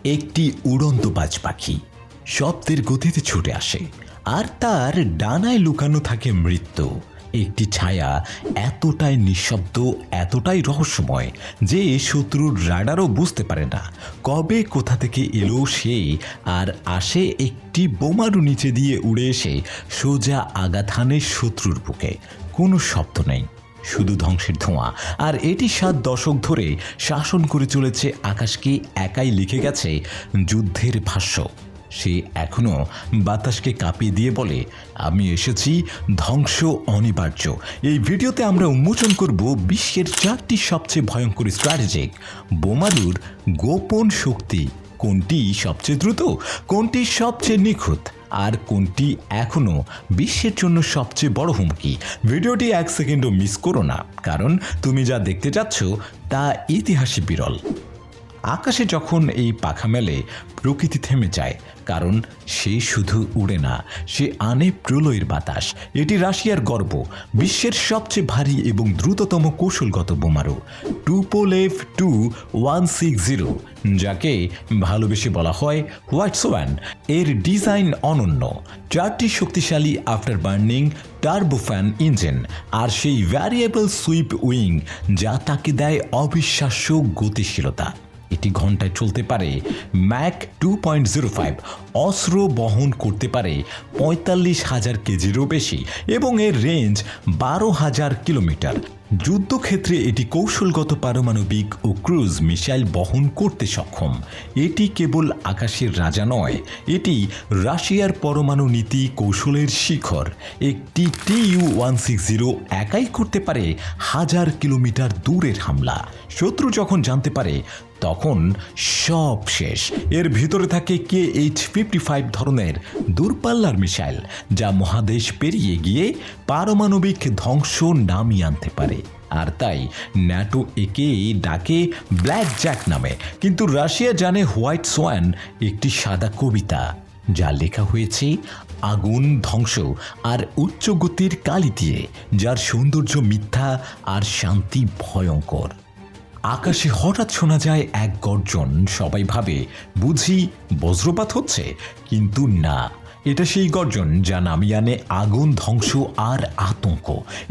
একটি উড়ন্ত বাজ পাখি শব্দের গতিতে ছুটে আসে, আর তার ডানায় লুকানো থাকে মৃত্যু। একটি ছায়া এতটাই নিঃশব্দ, এতটাই রহস্যময় যে শত্রুর রাডারও বুঝতে পারে না কবে কোথা থেকে এলো সে, আর আসে একটি বোমারু নিচে দিয়ে উড়ে এসে সোজা আঘাত হানে শত্রুর বুকে। কোনো শব্দ নেই, শুধু ধ্বংসের ধোঁয়া। আর এটি 7 দশক ধরে শাসন করে চলেছে আকাশকে, একাই লিখে গেছে যুদ্ধের ভাষ্য। সে এখনো বাতাসকে কাঁপিয়ে দিয়ে বলে, আমি এসেছি, ধ্বংস অনিবার্য। এই ভিডিওতে আমরা উন্মোচন করব বিশ্বের 4টি সবচেয়ে ভয়ঙ্কর স্ট্র্যাটেজিক বোমারুর গোপন শক্তি। কোনটি সবচেয়ে দ্রুত, কোনটি সবচেয়ে নিখুঁত, আর কোনটি এখনো বিশ্বের জন্য সবচেয়ে বড় হুমকি। ভিডিওটি 1 সেকেন্ডও মিস করো না, কারণ তুমি যা দেখতে যাচ্ছ তা ইতিহাসে বিরল। আকাশে যখন এই পাখা মেলে, প্রকৃতি থেমে যায়, কারণ সে শুধু উড়ে না, সে আনে প্রলয়ের বাতাস। এটি রাশিয়ার গর্ব, বিশ্বের সবচেয়ে ভারী এবং দ্রুততম কৌশলগত বোমারু টুপোলেভ Tu-160, যাকে ভালোবেসে বলা হয় হোয়াইট সোয়ান। এর ডিজাইন অনন্য, 4টি শক্তিশালী আফটার বার্নিং টার্বোফ্যান ইঞ্জিন, আর সেই ভ্যারিয়েবল সুইপ উইং যা তাকে দেয় অবিশ্বাস্য গতিশীলতা। এটি ঘন্টায় চলতে পারে ম্যাক 2.05, অস্ত্র বহন করতে পারে 45,000 কেজিরও বেশি, এবং এর রেঞ্জ 12,000 কিলোমিটার। যুদ্ধক্ষেত্রে এটি কৌশলগত পারমাণবিক ও ক্রুজ মিসাইল বহন করতে সক্ষম। এটি কেবল আকাশের রাজা নয়, এটি রাশিয়ার পরমাণু নীতি কৌশলের শিখর। একটি Tu-160 একাই করতে পারে 1000 কিলোমিটার দূরের হামলা। শত্রু যখন জানতে পারে তখন সব শেষ। এর ভিতরে থাকে Kh-55 ধরনের দূরপাল্লার মিসাইল, যা মহাদেশ পেরিয়ে গিয়ে পারমাণবিক ধ্বংস নামিয়ে আনতে পারে। আর তাই ন্যাটো একে ডাকে ব্ল্যাক জ্যাক নামে। কিন্তু রাশিয়া জানে হোয়াইট সোয়ান একটি সাদা কবিতা, যা লেখা হয়েছে আগুন, ধ্বংস আর উচ্চ গতির কালি দিয়ে, যার সৌন্দর্য মিথ্যা আর শান্তি ভয়ঙ্কর। আকাশে হঠাৎ শোনা যায় এক গর্জন। সবাই ভাবে বুঝি বজ্রপাত হচ্ছে, কিন্তু না, এটা সেই গর্জন যা নামিয়ে আনে আগুন, ধ্বংস আর আতঙ্ক।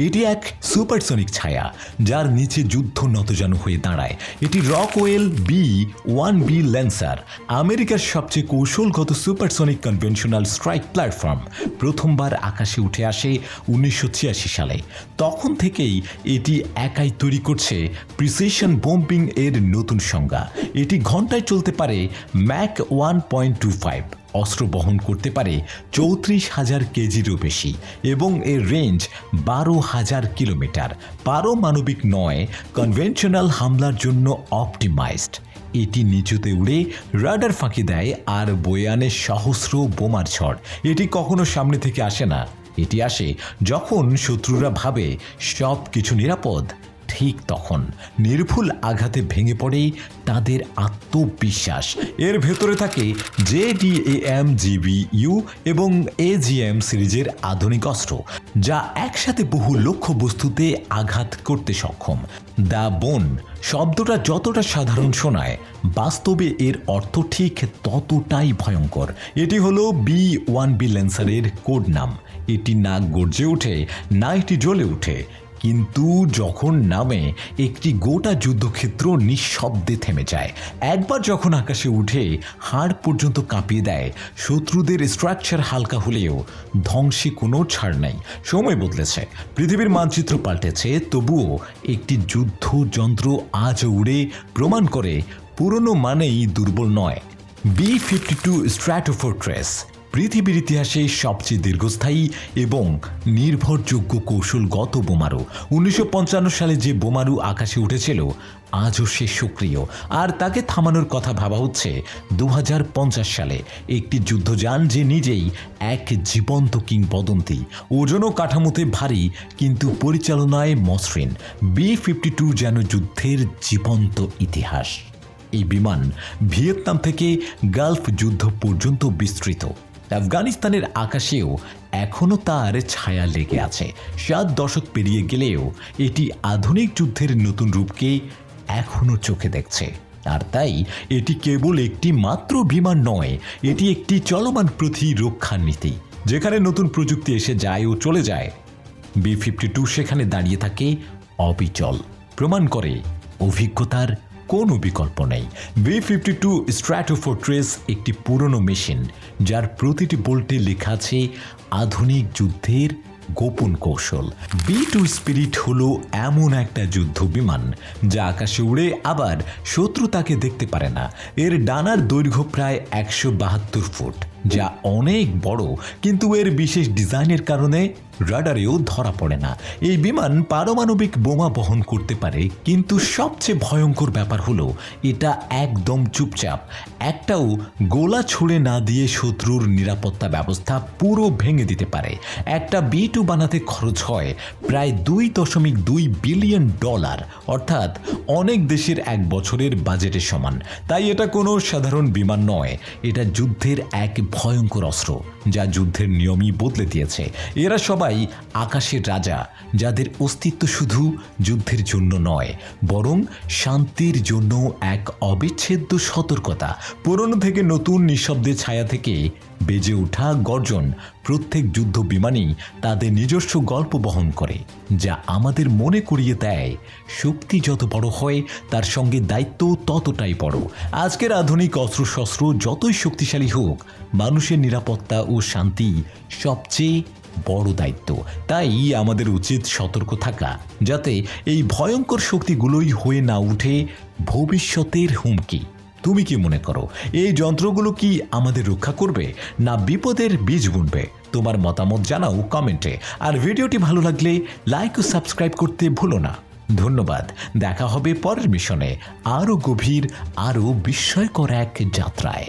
এটি এক সুপারসনিক ছায়া, যার নিচে যুদ্ধ নতজানু হয়ে দাঁড়ায়। এটি রকওয়েল B-1B ল্যান্সার, আমেরিকার সবচেয়ে কৌশলগত সুপারসনিক কনভেনশনাল স্ট্রাইক প্ল্যাটফর্ম। প্রথমবার আকাশে উঠে আসে 1986 সালে। তখন থেকেই এটি একাই তৈরি করছে প্রিসিশন বোম্বিং এর নতুন সংজ্ঞা। এটি ঘন্টায় চলতে পারে ম্যাক 1.25, অস্ত্র বহন করতে পারে 34,000 কেজিরও বেশি, এবং এর রেঞ্জ 12,000 কিলোমিটার। পারমাণবিক নয়, কনভেনশনাল হামলার জন্য অপটিমাইজড। এটি নিচুতে উড়ে রাডার ফাঁকি দেয় আর বয়ে আনে সহস্র বোমার ঝড়। এটি কখনো সামনে থেকে আসে না, এটি আসে যখন শত্রুরা ভাবে সব কিছু নিরাপদ। ঠিক তখন নির্ভুল আঘাতে ভেঙে পড়ে তাদের আত্মবিশ্বাস। এর ভেতরে থাকে JDAM-GBU এবং AGM সিরিজের আধুনিক অস্ত্র, যা একসাথে বহু লক্ষ্য বস্তুতে আঘাত করতে সক্ষম। দ্য বোন শব্দটা যতটা সাধারণ শোনায়, বাস্তবে এর অর্থ ঠিক ততটাই ভয়ঙ্কর। এটি হলো B-1B ল্যান্সারের কোড নাম। এটি না গর্জে ওঠে, না এটি জ্বলে ওঠে, কিন্তু যখন নামে একটি গোটা যুদ্ধক্ষেত্র নিঃশব্দে থেমে যায়। একবার যখন আকাশে উঠে হাড় পর্যন্ত কাঁপিয়ে দেয়, শত্রুদের স্ট্রাকচার হালকা হলেও ধ্বংসে কোনো ছাড় নাই। সময় বদলেছে, পৃথিবীর মানচিত্র পাল্টেছে, তবুও একটি যুদ্ধযন্ত্র আজও উড়ে প্রমাণ করে পুরনো মানেই দুর্বল নয়। B-52 স্ট্র্যাটোফোর্ট্রেস পৃথিবীর ইতিহাসে সবচেয়ে দীর্ঘস্থায়ী এবং নির্ভরযোগ্য কৌশলগত বোমারু। 1955 সালে যে বোমারু আকাশে উঠেছিল, আজও সে সক্রিয়, আর তাকে থামানোর কথা ভাবা হচ্ছে 2050 সালে। একটি যুদ্ধযান যে নিজেই এক জীবন্ত কিংবদন্তি, ওজন ও কাঠামোতে ভারী কিন্তু পরিচালনায় মসৃণ। B-52 যেন যুদ্ধের জীবন্ত ইতিহাস। এই বিমান ভিয়েতনাম থেকে গালফ যুদ্ধ পর্যন্ত বিস্তৃত। আফগানিস্তানের আকাশেও এখনও তার ছায়া লেগে আছে। 7 দশক পেরিয়ে গেলেও এটি আধুনিক যুদ্ধের নতুন রূপকে এখনও চোখে দেখছে। আর তাই এটি কেবল একটি মাত্র বিমান নয়, এটি একটি চলমান প্রতিরক্ষা নীতি, যেখানে নতুন প্রযুক্তি এসে যায় ও চলে যায়। B-52 সেখানে দাঁড়িয়ে থাকে অবিচল, প্রমাণ করে অভিজ্ঞতার কোনো বিকল্প নেই। B-52 স্ট্র্যাটোফোর্ট্রেস একটি পুরনো মেশিন, যার প্রতিটি বোল্টে লেখা আছে আধুনিক যুদ্ধের গোপন কৌশল। B-2 স্পিরিট হলো এমন একটা যুদ্ধ বিমান যা আকাশে উড়ে, আবার শত্রু তাকে দেখতে পারে না। এর ডানার দৈর্ঘ্য প্রায় 172 ফুট, যা অনেক বড়, কিন্তু এর বিশেষ ডিজাইনের কারণে রাডারেও ধরা পড়ে না। এই বিমান পারমাণবিক বোমা বহন করতে পারে, কিন্তু সবচেয়ে ভয়ঙ্কর ব্যাপার হলো এটা একদম চুপচাপ। একটাও গোলা ছুড়ে না দিয়ে শত্রুর নিরাপত্তা ব্যবস্থা পুরো ভেঙে দিতে পারে। একটা B-2 বানাতে খরচ হয় প্রায় $2.2 বিলিয়ন, অর্থাৎ অনেক দেশের এক বছরের বাজেটের সমান। তাই এটা কোনো সাধারণ বিমান নয়, এটা যুদ্ধের এক ভয়ঙ্কর অস্ত্র, যা যুদ্ধের নিয়মই বদলে দিয়েছে। এরা সবাই আকাশের রাজা, যাদের অস্তিত্ব শুধু যুদ্ধের জন্য নয়, বরং শান্তির জন্য এক অবিচ্ছেদ্য সতর্কতা। পুরনো থেকে নতুন নিঃশব্দের ছায়া থেকে বেজে ওঠা গর্জন, প্রত্যেক যুদ্ধ বিমানই তাদের নিজস্ব গল্প বহন করে, যা আমাদের মনে করিয়ে দেয় শক্তি যত বড় হয় তার সঙ্গে দায়িত্ব ততটাই বড়। আজকের আধুনিক অস্ত্রশস্ত্র যতই শক্তিশালী হোক, মানুষের নিরাপত্তা ও শান্তি সবচেয়ে বড় দায়িত্ব। তাই আমাদের উচিত সতর্ক থাকা, যাতে এই ভয়ঙ্কর শক্তিগুলোই হয়ে না উঠে ভবিষ্যতের হুমকি। তুমি কি মনে করো, এই যন্ত্রগুলো কি আমাদের রক্ষা করবে, না বিপদের বীজ বুনবে? তোমার মতামত জানাও কমেন্টে। আর ভিডিওটি ভালো লাগলে লাইক ও সাবস্ক্রাইব করতে ভুলো না। ধন্যবাদ। দেখা হবে পরের মিশনে, আরও গভীর, আরও বিস্ময়কর এক যাত্রায়।